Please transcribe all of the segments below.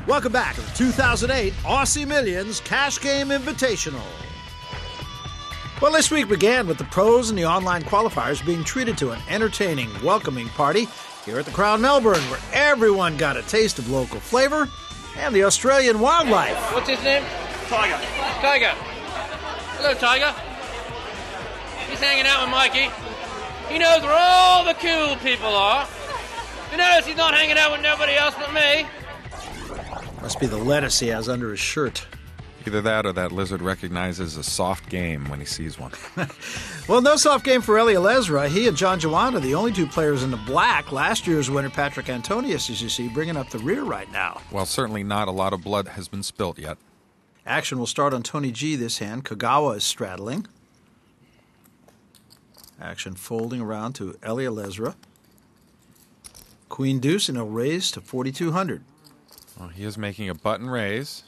Welcome back to the 2008 Aussie Millions Cash Game Invitational. Well, this week began with the pros and the online qualifiers being treated to an entertaining, welcoming party here at the Crown Melbourne, where everyone got a taste of local flavor and the Australian wildlife. What's his name? Tiger. Tiger. Hello, Tiger. He's hanging out with Mikey. He knows where all the cool people are. You notice he's not hanging out with nobody else but me. Must be the lettuce he has under his shirt. Either that or that lizard recognizes a soft game when he sees one. Well, no soft game for Elliot Lesra. He and John Jawanda, the only two players in the black. Last year's winner, Patrick Antonius, as you see, bringing up the rear right now. Well, certainly not a lot of blood has been spilt yet. Action will start on Tony G this hand. Kagawa is straddling. Action folding around to Elliot Lesra. Queen deuce, and he'll raise to 4,200. Well, he is making a button raise,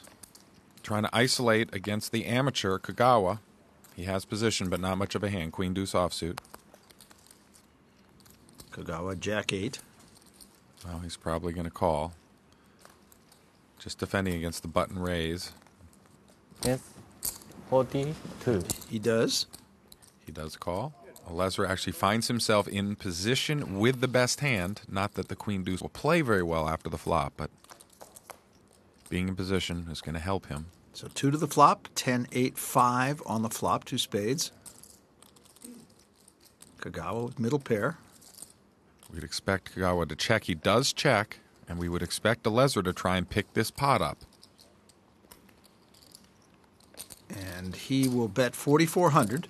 trying to isolate against the amateur Kagawa. He has position, but not much of a hand. Queen deuce offsuit. Kagawa, jack 8. Well, he's probably going to call. Just defending against the button raise. Yes. 42. He does. He does call. Lesra actually finds himself in position with the best hand. Not that the queen deuce will play very well after the flop, but being in position is going to help him. So 2 to the flop, 10, 8, 5 on the flop, 2 spades. Kagawa with middle pair. We'd expect Kagawa to check. He does check, and we would expect the Lesra to try and pick this pot up. And he will bet 4,400.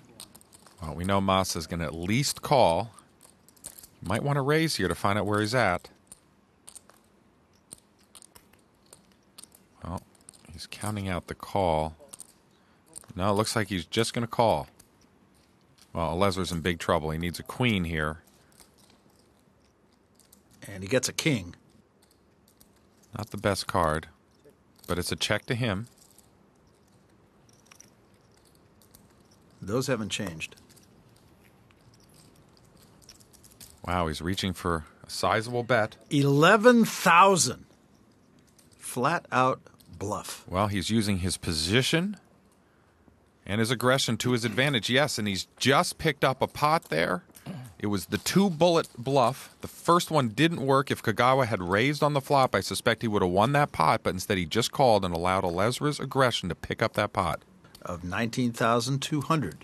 Well, we know Masa is going to at least call. You might want to raise here to find out where he's at. Well, he's counting out the call. No, it looks like he's just going to call. Well, Lesra's in big trouble. He needs a queen here. And he gets a king. Not the best card, but it's a check to him. Those haven't changed. Wow, he's reaching for a sizable bet. 11,000. Flat out bluff. Well, he's using his position and his aggression to his advantage. Yes, and he's just picked up a pot there. It was the 2-bullet bluff. The first one didn't work. If Kagawa had raised on the flop, I suspect he would have won that pot, but instead he just called and allowed Lesra's aggression to pick up that pot. Of 19,200.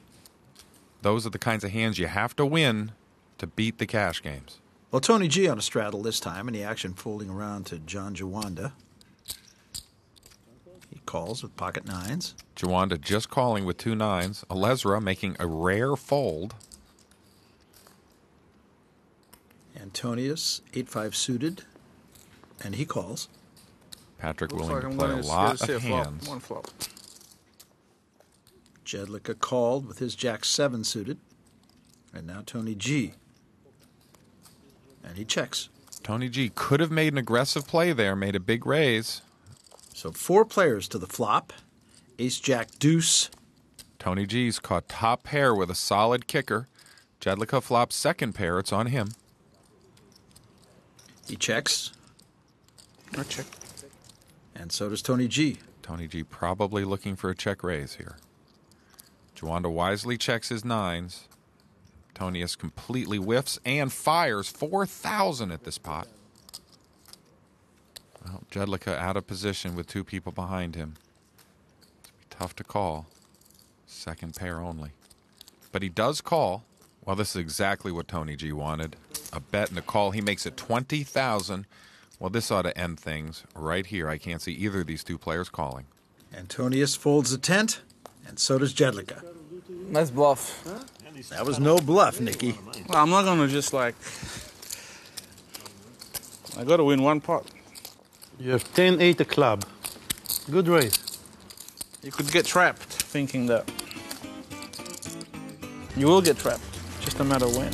Those are the kinds of hands you have to win to beat the cash games. Well, Tony G on a straddle this time, and the action folding around to John Jawanda. He calls with pocket nines. Jawanda just calling with 2 nines. Lesra making a rare fold. Antonius, 8-5 suited, and he calls. Patrick willing to play a lot of hands. One flop. Jedlicka called with his jack 7 suited. And now Tony G. And he checks. Tony G could have made an aggressive play there, made a big raise. So 4 players to the flop. Ace, jack, deuce. Tony G's caught top pair with a solid kicker. Jedlicka flops second pair. It's on him. He checks. I check. And so does Tony G. Tony G probably looking for a check raise here. Jawanda wisely checks his nines. Tonius completely whiffs and fires 4,000 at this pot. Well, Jedlicka out of position with 2 people behind him. It's be tough to call. Second pair only. But he does call. Well, this is exactly what Tony G wanted. A bet and a call. He makes it 20,000. Well, this ought to end things right here. I can't see either of these 2 players calling. Antonius folds the tent, and so does Jedlicka. Nice bluff. That was no bluff, Nicky. Well, I'm not going to just like... I got to win one pot. You have 10-8 a club. Good raise. You could get trapped thinking that. You will get trapped. Just a matter when.